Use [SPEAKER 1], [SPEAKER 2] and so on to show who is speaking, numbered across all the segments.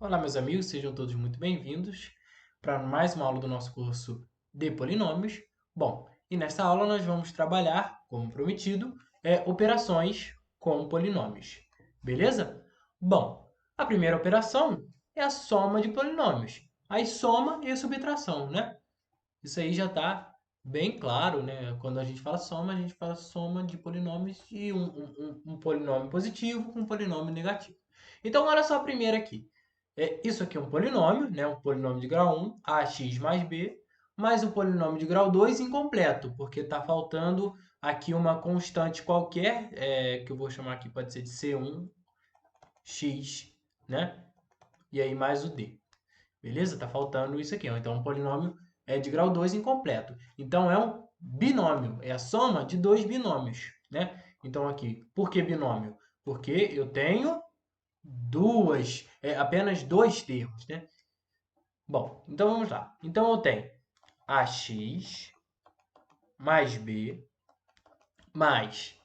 [SPEAKER 1] Olá, meus amigos, sejam todos muito bem-vindos para mais uma aula do nosso curso de polinômios. Bom, e nesta aula nós vamos trabalhar, como prometido, operações com polinômios. Beleza? Bom, a primeira operação é a soma de polinômios. Aí soma e subtração, né? Isso aí já está bem claro, né? Quando a gente fala soma de polinômios e um polinômio positivo com um polinômio negativo. Então, olha só a primeira aqui. Isso aqui é um polinômio, né? Um polinômio de grau 1, ax mais b, mais um polinômio de grau 2 incompleto, porque está faltando aqui uma constante qualquer, que eu vou chamar aqui, pode ser de C1, x, né? E aí mais o d. Beleza? Tá faltando isso aqui. Ó. Então, um polinômio é de grau 2 incompleto. Então, é um binômio. É a soma de dois binômios. Né? Então, aqui, por que binômio? Porque eu tenho apenas dois termos. Né? Bom, então vamos lá. Então, eu tenho ax mais b mais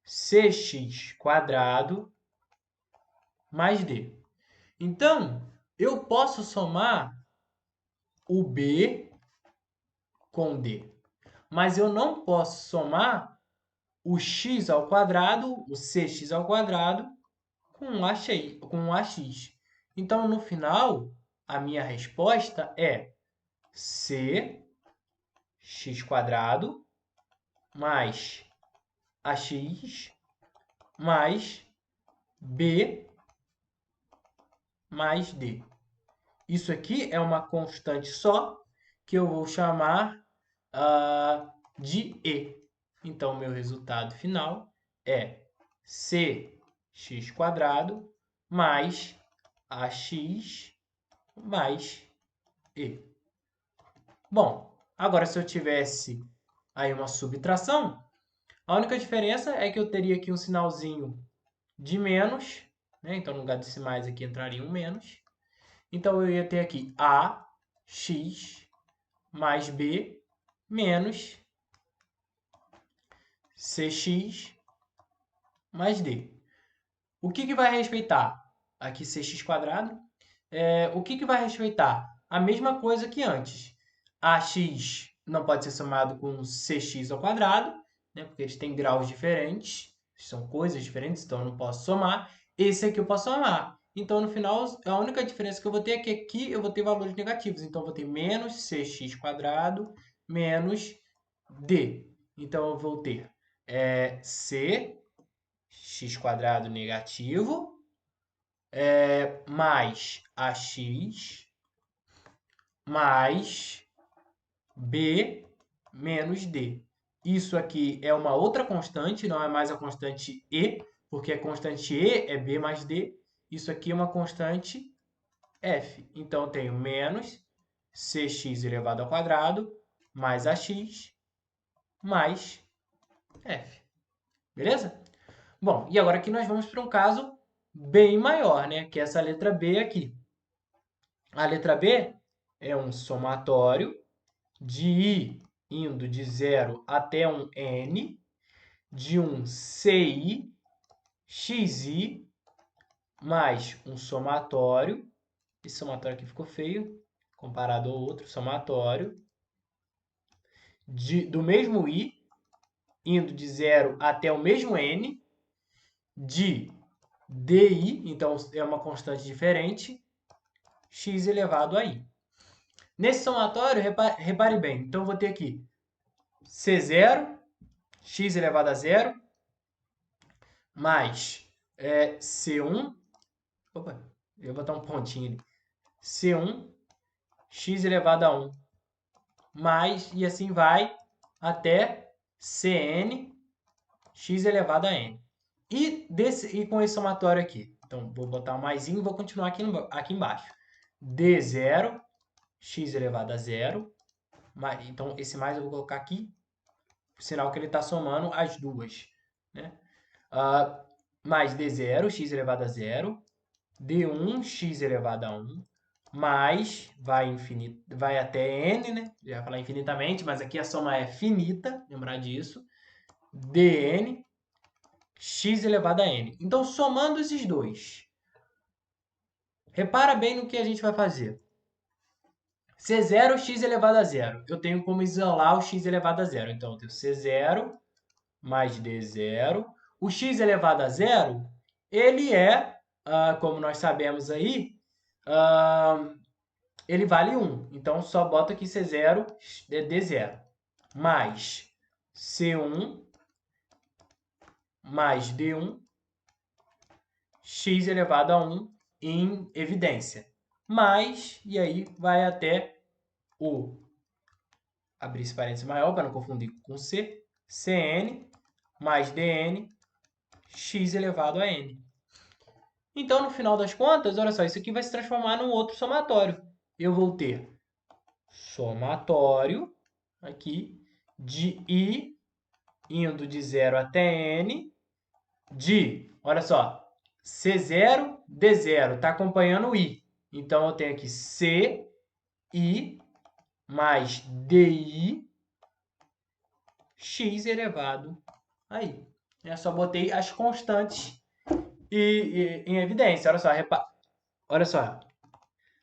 [SPEAKER 1] cx quadrado mais d. Então, eu posso somar o b com d. Mas eu não posso somar o x ao quadrado, o cx ao quadrado, com o ax. Então, no final, a minha resposta é c x quadrado mais ax mais b mais d. Isso aqui é uma constante só que eu vou chamar de e. Então, meu resultado final é cx quadrado mais ax mais e. Bom, agora se eu tivesse aí uma subtração, a única diferença é que eu teria aqui um sinalzinho de menos, né? Então, no lugar desse mais aqui entraria um menos. Então, eu ia ter aqui ax mais b menos cx mais d. O que vai respeitar? Aqui cx quadrado. O que vai respeitar? A mesma coisa que antes. Ax não pode ser somado com cx ao quadrado, né? Porque eles têm graus diferentes, são coisas diferentes, então eu não posso somar. Esse aqui eu posso somar. Então, no final, a única diferença que eu vou ter é que aqui eu vou ter valores negativos. Então, eu vou ter menos cx quadrado menos d. Então, eu vou ter c x quadrado negativo mais ax mais b menos d. Isso aqui é uma outra constante, não é mais a constante e, porque a constante e é b mais d. Isso aqui é uma constante f. Então, eu tenho menos cx elevado ao quadrado mais ax mais f. Beleza? Bom, e agora aqui nós vamos para um caso bem maior, né? Que é essa letra B aqui. A letra B é um somatório de i indo de 0 até um n, de um ci, xi, mais um somatório. Esse somatório aqui ficou feio, comparado ao outro somatório, do mesmo i, indo de 0 até o mesmo n, de di, então é uma constante diferente, x elevado a i. Nesse somatório, repare bem, então eu vou ter aqui C0, x elevado a zero, mais C1, opa, eu vou botar um pontinho ali, C1, x elevado a 1, mais, e assim vai, até Cn, x elevado a n. E com esse somatório aqui, então vou botar um maisinho e vou continuar aqui embaixo. D0, x elevado a zero, então esse mais eu vou colocar aqui, sinal que ele está somando as duas. Né? Mais D0, x elevado a zero, D1, x elevado a 1, mais, vai até n, né? Já ia falar infinitamente, mas aqui a soma é finita, lembrar disso, dn, x elevado a n. Então, somando esses dois, repara bem no que a gente vai fazer. C0, x elevado a zero. Eu tenho como isolar o x elevado a zero. Então, eu tenho C0 mais D0. O x elevado a zero, ele é, como nós sabemos aí, ele vale 1. Então, só bota aqui C0, D0. Mais C1 mais D1, x elevado a 1 em evidência. Mais, e aí vai até o, abrir esse parênteses maior para não confundir com C, Cn mais Dn, x elevado a n. Então, no final das contas, olha só, isso aqui vai se transformar num outro somatório. Eu vou ter somatório aqui de i indo de 0 até n de, olha só, C0, D0, está acompanhando o i. Então, eu tenho aqui C, i mais DI, x elevado a i. Eu só botei as constantes em evidência. Olha só, olha só,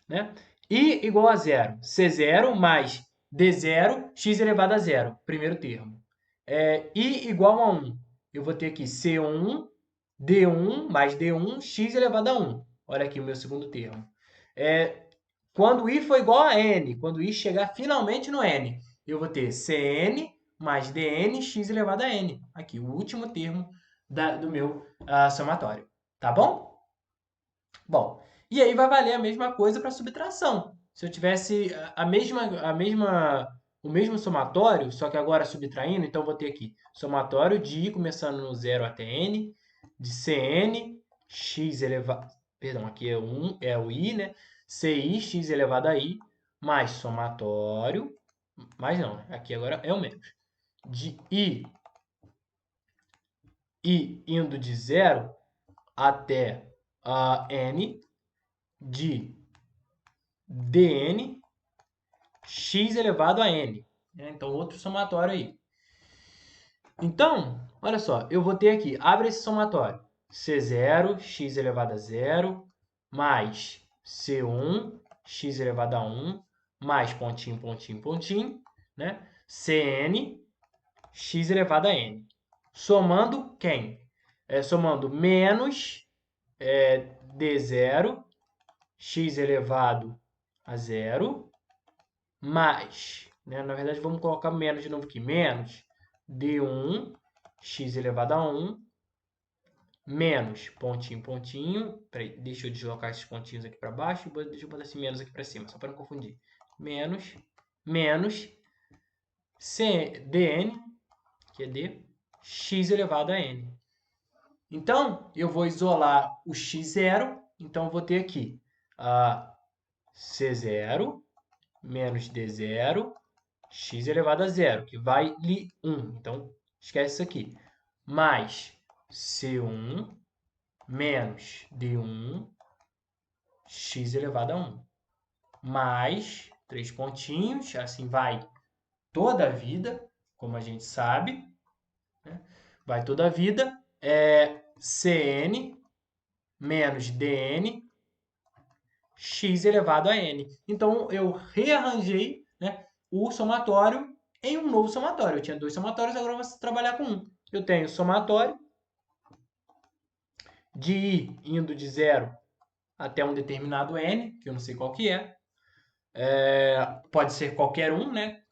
[SPEAKER 1] né? I igual a zero. C0 mais D0, x elevado a zero. Primeiro termo. I igual a 1. Eu vou ter aqui C1, D1 mais D1, x elevado a 1. Olha aqui o meu segundo termo. Quando i for igual a n, quando i chegar finalmente no n, eu vou ter Cn mais Dn, x elevado a n. Aqui, o último termo do meu somatório. Tá bom? Bom, e aí vai valer a mesma coisa para subtração. Se eu tivesse o mesmo somatório, só que agora subtraindo, então eu vou ter aqui somatório de i começando no 0 até n, de Cn, x elevado... Perdão, aqui é o i, né? Ci, x elevado a i, mais somatório... Mais não, né? Aqui agora é o menos. De i indo de 0 até n, de dn x elevado a n. Então, outro somatório aí. Então, olha só, eu vou ter aqui, abre esse somatório, C0, x elevado a 0, mais C1, x elevado a 1, mais pontinho, pontinho, pontinho, né? Cn, x elevado a n. Somando quem? Somando menos D0, x elevado a 0, mais, né? Na verdade, vamos colocar menos de novo aqui, menos D1, x elevado a 1, menos, pontinho, pontinho, peraí, deixa eu deslocar esses pontinhos aqui para baixo, deixa eu botar esse menos aqui para cima, só para não confundir, menos dn, que é d, x elevado a n. Então, eu vou isolar o x0, então eu vou ter aqui C0 menos D0, x elevado a 0, que vale 1. Então, esquece isso aqui. Mais C1 menos D1, x elevado a 1. Mais 3 pontinhos, assim vai toda a vida, como a gente sabe. Né? Vai toda a vida. Cn menos Dn, x elevado a n. Então, eu rearranjei, né, o somatório em um novo somatório. Eu tinha dois somatórios, agora eu vou trabalhar com um. Eu tenho somatório de i indo de 0 até um determinado n, que eu não sei qual que é. Pode ser qualquer um, né?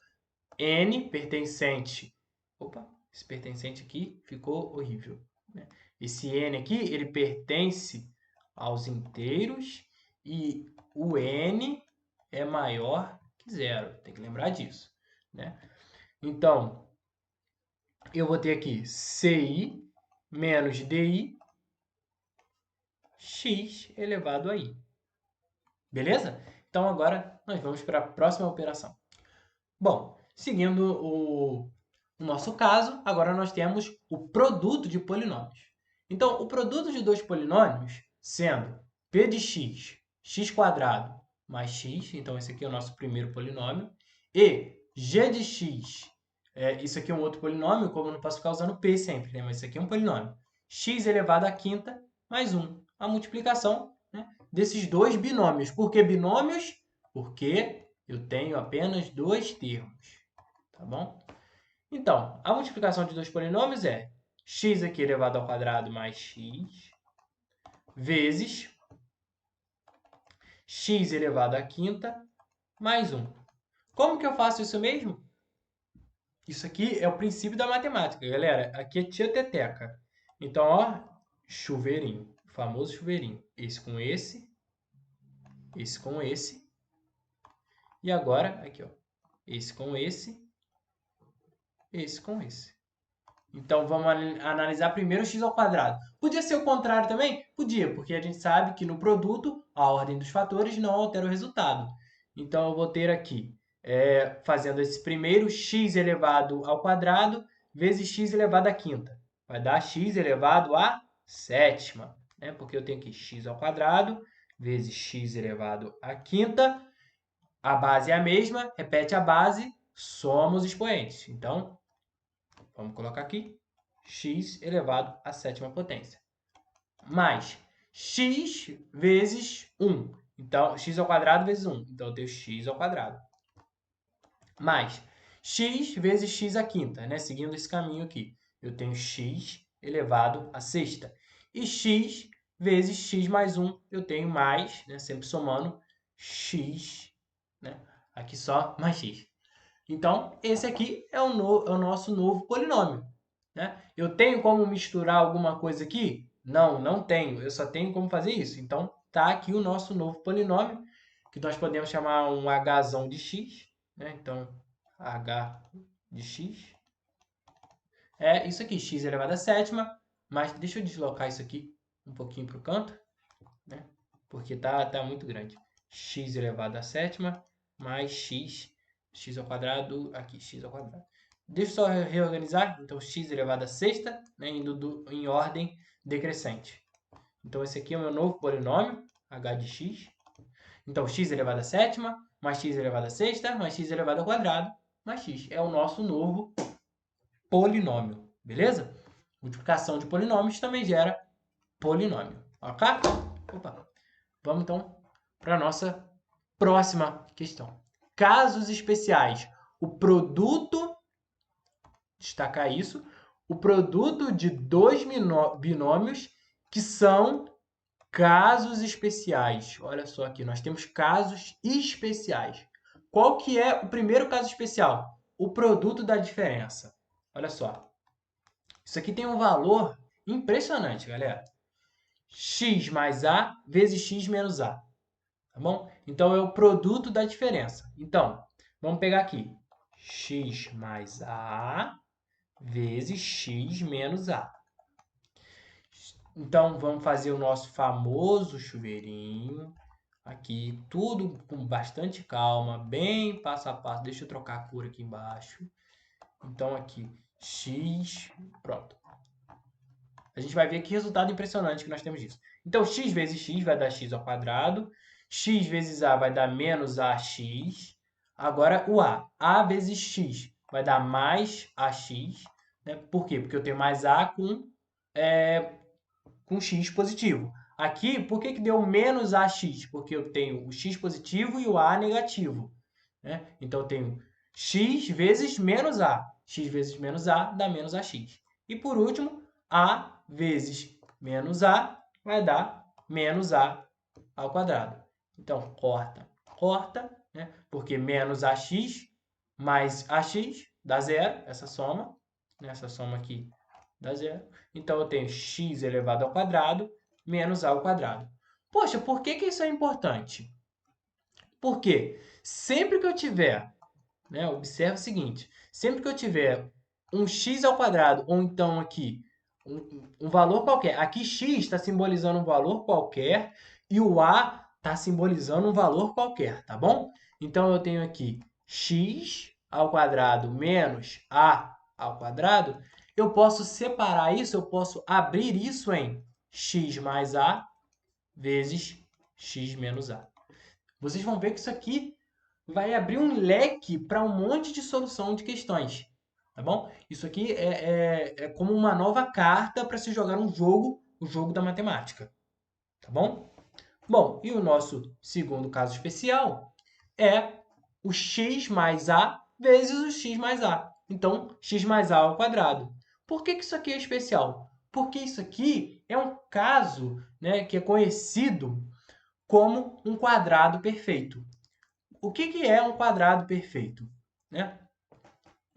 [SPEAKER 1] N pertencente... Opa, esse pertencente aqui ficou horrível. Né? Esse n aqui, ele pertence aos inteiros e o n é maior que zero. Tem que lembrar disso. Né? Então, eu vou ter aqui Ci menos Di, x elevado a i. Beleza? Então, agora nós vamos para a próxima operação. Bom, seguindo o nosso caso, agora nós temos o produto de polinômios. Então, o produto de dois polinômios, sendo p de x, x² mais x, então esse aqui é o nosso primeiro polinômio, e g de x, isso aqui é um outro polinômio, como eu não posso ficar usando p sempre, né? Mas isso aqui é um polinômio, x elevado à quinta mais 1. A multiplicação, né, desses dois binômios. Por que binômios? Porque eu tenho apenas dois termos, tá bom? Então, a multiplicação de dois polinômios é x aqui elevado ao quadrado mais x vezes x elevado à quinta mais 1. Como que eu faço isso mesmo? Isso aqui é o princípio da matemática, galera. Aqui é tieteteca. Então, ó, chuveirinho, o famoso chuveirinho. Esse com esse com esse. E agora, aqui, ó, esse com esse com esse. Então, vamos analisar primeiro o x ao quadrado. Podia ser o contrário também? Podia, porque a gente sabe que no produto, a ordem dos fatores não altera o resultado. Então, eu vou ter aqui, fazendo esse primeiro, x elevado ao quadrado vezes x elevado à quinta. Vai dar x elevado à sétima, né? Porque eu tenho aqui x ao quadrado vezes x elevado à quinta. A base é a mesma, repete a base, soma os expoentes. Então, vamos colocar aqui x elevado à sétima potência. Mais x vezes 1. Então, x ao quadrado vezes 1. Então, eu tenho x ao quadrado. Mais x vezes x à quinta, né? Seguindo esse caminho aqui. Eu tenho x elevado à sexta. E x vezes x mais 1, eu tenho mais, né? Sempre somando, x, né? Aqui só mais x. Então, esse aqui é o nosso novo polinômio, né? Eu tenho como misturar alguma coisa aqui? Não, não tenho. Eu só tenho como fazer isso. Então, tá aqui o nosso novo polinômio, que nós podemos chamar um hzão de x, né? Então, h de x é isso aqui, x elevado à sétima, mas deixa eu deslocar isso aqui um pouquinho para o canto, né? Porque tá muito grande. X elevado à sétima mais x ao quadrado, aqui, x ao quadrado. Deixa eu só reorganizar. Então, x elevado à sexta, né, indo em ordem decrescente. Então, esse aqui é o meu novo polinômio, h de x. Então, x elevado à sétima, mais x elevado à sexta, mais x elevado ao quadrado, mais x. É o nosso novo polinômio, beleza? Multiplicação de polinômios também gera polinômio, ok? Opa. Vamos, então, para a nossa próxima questão. Casos especiais. O produto, destacar isso, o produto de dois binômios que são casos especiais. Olha só aqui, nós temos casos especiais. Qual que é o primeiro caso especial? O produto da diferença. Olha só. Isso aqui tem um valor impressionante, galera. X mais A vezes X menos A. Tá bom? Então, é o produto da diferença. Então, vamos pegar aqui. X mais A vezes X menos A. Então, vamos fazer o nosso famoso chuveirinho. Aqui, tudo com bastante calma, bem passo a passo. Deixa eu trocar a cor aqui embaixo. Então, aqui, X, pronto. A gente vai ver que resultado impressionante que nós temos disso. Então, x vezes x vai dar x ao quadrado. X vezes a vai dar menos ax. Agora, o a. A vezes x vai dar mais ax. Né? Por quê? Porque eu tenho mais a com x positivo. Aqui, por que deu menos ax? Porque eu tenho o x positivo e o a negativo. Né? Então, eu tenho x vezes menos a. X vezes menos a dá menos ax. E, por último, a vezes menos a vai dar menos a ao quadrado. Então, corta, né? Porque menos ax mais ax dá zero, essa soma. Né? Essa soma aqui dá zero. Então, eu tenho x elevado ao quadrado menos a ao quadrado. Poxa, por que isso é importante? Porque sempre que eu tiver, né, observa o seguinte, sempre que eu tiver um x ao quadrado, ou então aqui um valor qualquer. Aqui x está simbolizando um valor qualquer e o a está simbolizando um valor qualquer, tá bom? Então, eu tenho aqui x ao quadrado menos a ao quadrado. Eu posso separar isso, eu posso abrir isso em x mais a vezes x menos a. Vocês vão ver que isso aqui vai abrir um leque para um monte de solução de questões. Tá bom? Isso aqui é como uma nova carta para se jogar um jogo, o jogo da matemática. Tá bom? Bom, e o nosso segundo caso especial é o x mais a vezes o x mais a. Então, x mais a ao quadrado. Por que isso aqui é especial? Porque isso aqui é um caso, né, que é conhecido como um quadrado perfeito. O que é um quadrado perfeito? Né?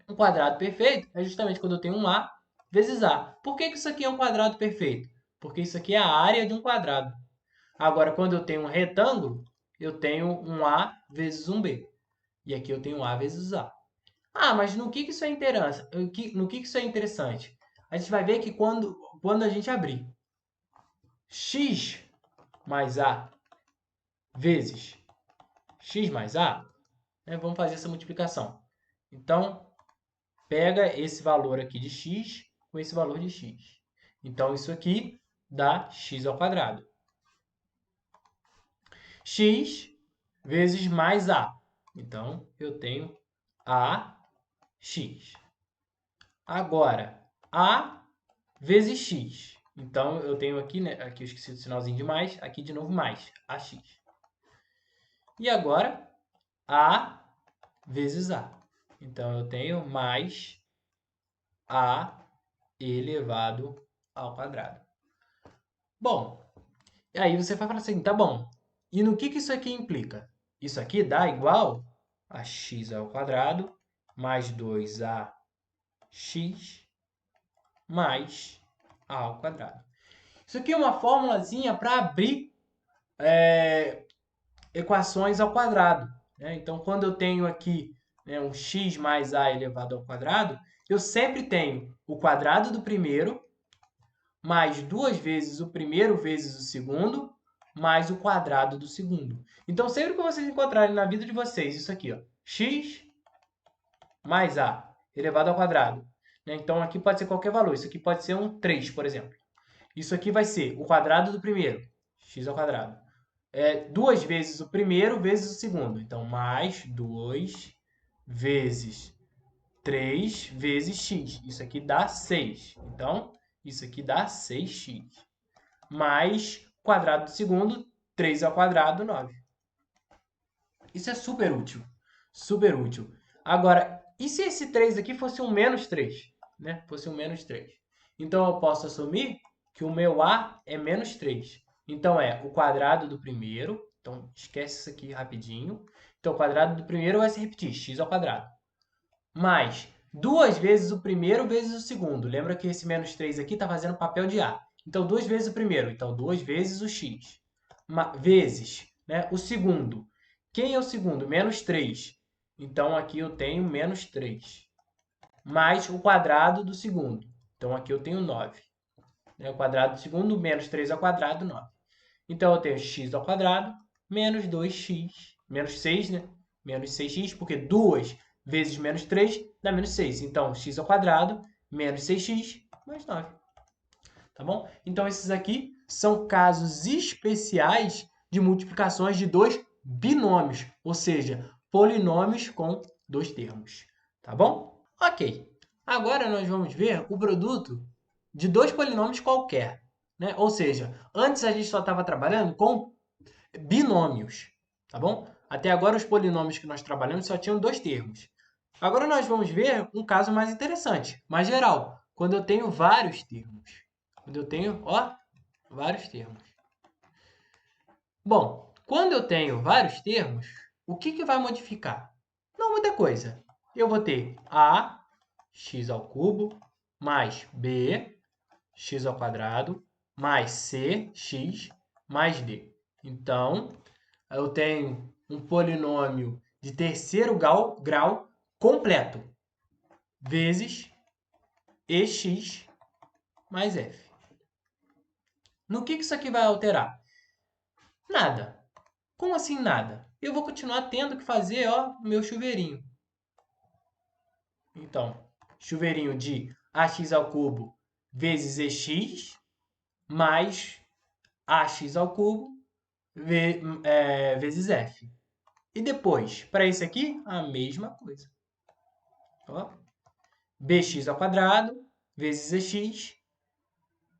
[SPEAKER 1] Um quadrado perfeito é justamente quando eu tenho um a vezes a. Por que isso aqui é um quadrado perfeito? Porque isso aqui é a área de um quadrado. Agora, quando eu tenho um retângulo, eu tenho um a vezes um b. E aqui eu tenho a vezes a. Ah, mas no que isso é interessante? No que isso é interessante? A gente vai ver que quando a gente abrir x mais a vezes x mais a, né, vamos fazer essa multiplicação. Então, pega esse valor aqui de x com esse valor de x. Então, isso aqui dá x ao quadrado. X vezes mais a. Então, eu tenho ax. Agora, a vezes x. Então, eu tenho aqui, né? Aqui eu esqueci do sinalzinho de mais. Aqui de novo mais, ax. E agora, a vezes a. Então, eu tenho mais a elevado ao quadrado. Bom, aí você vai falar assim, tá bom. E no que isso aqui implica? Isso aqui dá igual a x ao quadrado mais 2ax mais a ao quadrado. Isso aqui é uma formulazinha para abrir equações ao quadrado. Né? Então, quando eu tenho aqui, né, um x mais a elevado ao quadrado, eu sempre tenho o quadrado do primeiro mais 2 vezes o primeiro vezes o segundo, mais o quadrado do segundo. Então, sempre que vocês encontrarem na vida de vocês isso aqui, ó, x mais a elevado ao quadrado. Né? Então, aqui pode ser qualquer valor. Isso aqui pode ser um 3, por exemplo. Isso aqui vai ser o quadrado do primeiro, x ao quadrado. 2 vezes o primeiro vezes o segundo. Então, mais 2 vezes 3 vezes x. Isso aqui dá 6. Então, isso aqui dá 6x. Mais quadrado do segundo, 3 ao quadrado, 9. Isso é super útil. Super útil. Agora, e se esse 3 aqui fosse um menos 3? Né? Fosse um menos 3. Então, eu posso assumir que o meu a é menos 3. Então, é o quadrado do primeiro. Então, esquece isso aqui rapidinho. Então, o quadrado do primeiro vai se repetir, x ao quadrado. Mais 2 vezes o primeiro vezes o segundo. Lembra que esse menos 3 aqui está fazendo papel de a. Então, 2 vezes o primeiro. Então, 2 vezes o x. Vezes, né, o segundo. Quem é o segundo? Menos 3. Então, aqui eu tenho menos 3. Mais o quadrado do segundo. Então, aqui eu tenho 9. O quadrado do segundo, menos 3 ao quadrado, 9. Então, eu tenho x ao quadrado menos 2x. Menos 6, né? Menos 6x, porque 2 vezes menos 3 dá menos 6. Então, x ao quadrado menos 6x mais 9. Tá bom? Então, esses aqui são casos especiais de multiplicações de dois binômios, ou seja, polinômios com dois termos. Tá bom? Ok. Agora nós vamos ver o produto de dois polinômios qualquer. Né? Ou seja, antes a gente só estava trabalhando com binômios. Tá bom? Até agora os polinômios que nós trabalhamos só tinham dois termos. Agora nós vamos ver um caso mais interessante, mais geral, quando eu tenho vários termos. Quando eu tenho, ó, vários termos. Bom, quando eu tenho vários termos, o que vai modificar? Não muita coisa. Eu vou ter a x ao cubo mais b x ao quadrado mais c x mais d. Então, eu tenho um polinômio de terceiro grau completo vezes ex mais f. No que isso aqui vai alterar? Nada. Como assim nada? Eu vou continuar tendo que fazer o meu chuveirinho. Então, chuveirinho de ax ao cubo vezes ex mais ax ao cubo vezes f. E depois, para esse aqui, a mesma coisa. Ó, bx ao quadrado vezes ex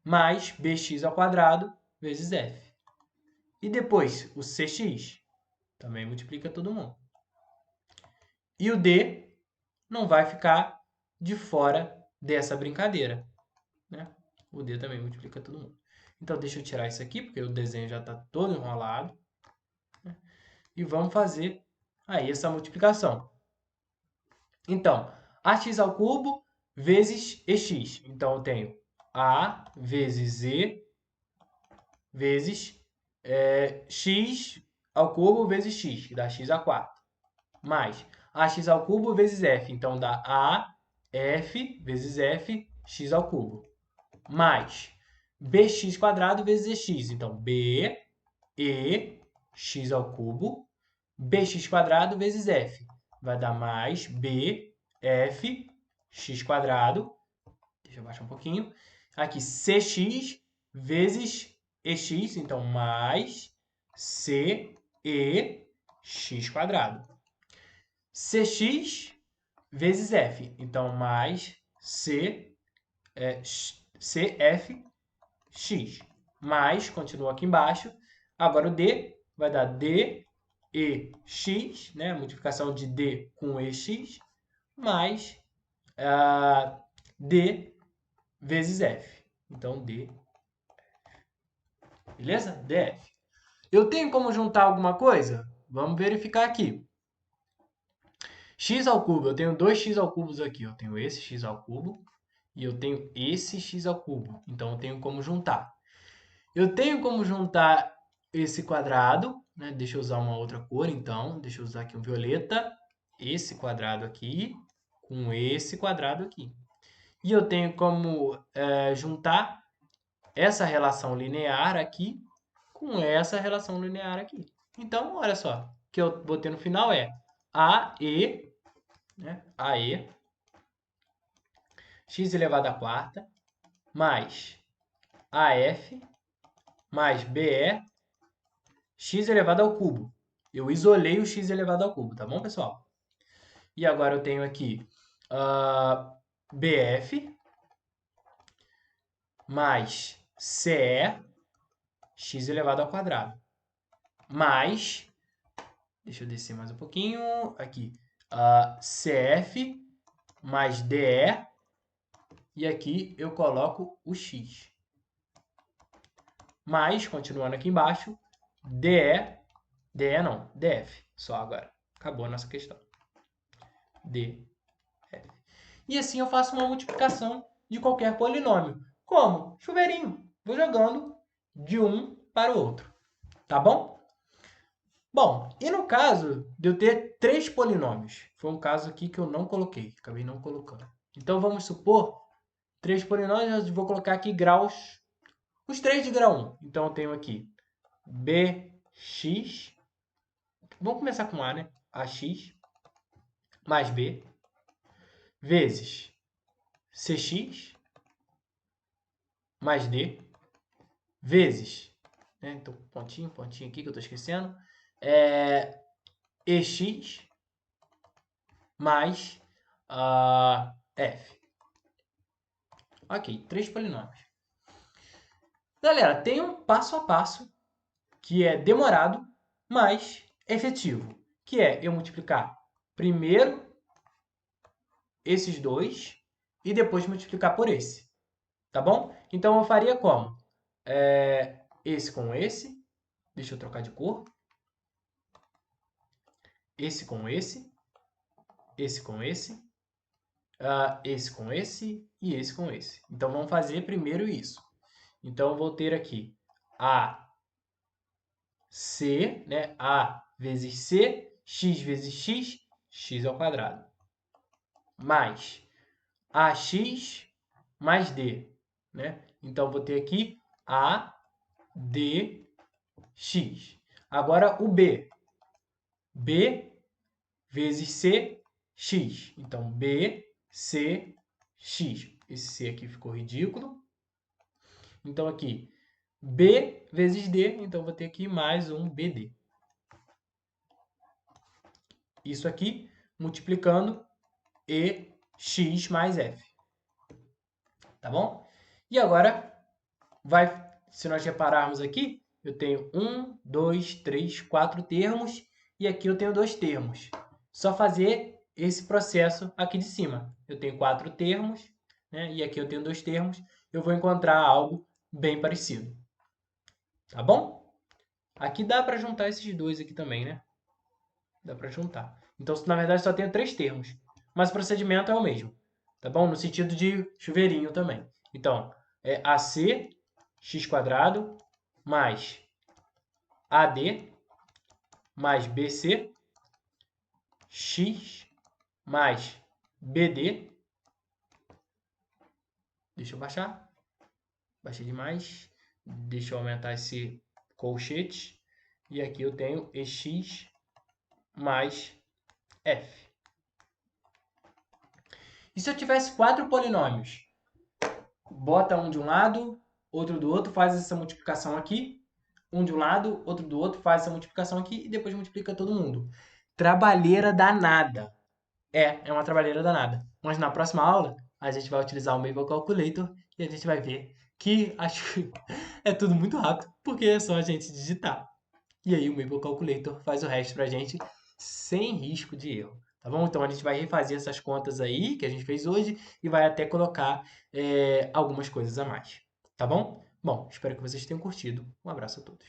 [SPEAKER 1] mais bx ao quadrado vezes f. E depois, o CX também multiplica todo mundo. E o D não vai ficar de fora dessa brincadeira, né? O D também multiplica todo mundo. Então, deixa eu tirar isso aqui, porque o desenho já está todo enrolado. Né? E vamos fazer aí essa multiplicação. Então, ax ao cubo vezes ex. Então, eu tenho a vezes z vezes x ao cubo vezes x, que dá x a 4. Mais ax ao cubo vezes f. Então, dá a f vezes f, x ao cubo. Mais bx quadrado vezes ex. Então, b, e, x ao cubo, bx quadrado vezes f. Vai dar mais b, f, x quadrado. Deixa eu baixar um pouquinho. Aqui, cx vezes ex. Então, mais c, e, x quadrado. Cx vezes f. Então, mais cf x. Mais, continua aqui embaixo. Agora o d vai dar d e x, né? Multiplicação de d com ex, mais d vezes f. Então, d. Beleza? df. Eu tenho como juntar alguma coisa? Vamos verificar aqui. X ao cubo, eu tenho 2x ao cubo aqui. Eu tenho esse x ao cubo e eu tenho esse x ao cubo. Então, eu tenho como juntar. Eu tenho como juntar esse quadrado, né? Deixa eu usar uma outra cor, então. Deixa eu usar aqui um violeta. Esse quadrado aqui com esse quadrado aqui. E eu tenho como juntar essa relação linear aqui com essa relação linear aqui. Então, olha só. O que eu botei no final é AE, né? AE, x elevado à quarta, mais AF, mais BE, x elevado ao cubo. Eu isolei o x elevado ao cubo, tá bom, pessoal? E agora eu tenho aqui BF mais CE, x elevado ao quadrado, mais, deixa eu descer mais um pouquinho, aqui, CF mais DE, e aqui eu coloco o x. Mais, continuando aqui embaixo, DE não, DF, só agora. Acabou a nossa questão. DF. E assim eu faço uma multiplicação de qualquer polinômio. Como? Chuveirinho. Vou jogando de um para o outro. Tá bom? Bom, e no caso de eu ter 3 polinômios? Foi um caso aqui que eu não coloquei. Acabei não colocando. Então, vamos supor 3 polinômios. Eu vou colocar aqui graus. Os 3 de grau 1. Então, eu tenho aqui bx. Vamos começar com A, né? ax mais b vezes cx mais d vezes, né? Então, pontinho aqui que eu estou esquecendo, ex mais f. Ok, 3 polinômios. Galera, tem um passo a passo que é demorado, mas efetivo, que é eu multiplicar primeiro esses dois e depois multiplicar por esse, tá bom? Então, eu faria como? Esse com esse, deixa eu trocar de cor, esse com esse com esse, esse com esse e esse com esse. Então, vamos fazer primeiro isso. Então, eu vou ter aqui a c, né? A vezes c, x vezes x, x ao quadrado. Mais ax mais d, né? Então, vou ter aqui a dx. Agora, o b. b vezes c, x. Então, b, c, x. Esse c aqui ficou ridículo. Então, aqui, b vezes d. Então, vou ter aqui mais um bd. Isso aqui, multiplicando e x mais f. Tá bom? E agora, se nós repararmos aqui, eu tenho 1, 2, 3, 4 termos e aqui eu tenho 2 termos. Só fazer esse processo aqui de cima. Eu tenho 4 termos, né? E aqui eu tenho 2 termos. Eu vou encontrar algo bem parecido. Tá bom? Aqui dá para juntar esses dois aqui também, né? Dá para juntar. Então, na verdade, só tenho 3 termos. Mas o procedimento é o mesmo. Tá bom? No sentido de chuveirinho também. Então, é AC x² mais AD mais BC x mais BD. Deixa eu baixar. Baixei demais. Deixa eu aumentar esse colchete. E aqui eu tenho EX mais F. E se eu tivesse 4 polinômios? Bota um de um lado, outro do outro, faz essa multiplicação aqui. Um de um lado, outro do outro, faz essa multiplicação aqui e depois multiplica todo mundo. Trabalheira danada. É uma trabalheira danada. Mas na próxima aula, a gente vai utilizar o Maple Calculator e a gente vai ver que acho que é tudo muito rápido, porque é só a gente digitar. E aí o Maple Calculator faz o resto pra gente sem risco de erro. Tá bom? Então a gente vai refazer essas contas aí que a gente fez hoje e vai até colocar algumas coisas a mais. Tá bom? Bom, espero que vocês tenham curtido. Um abraço a todos.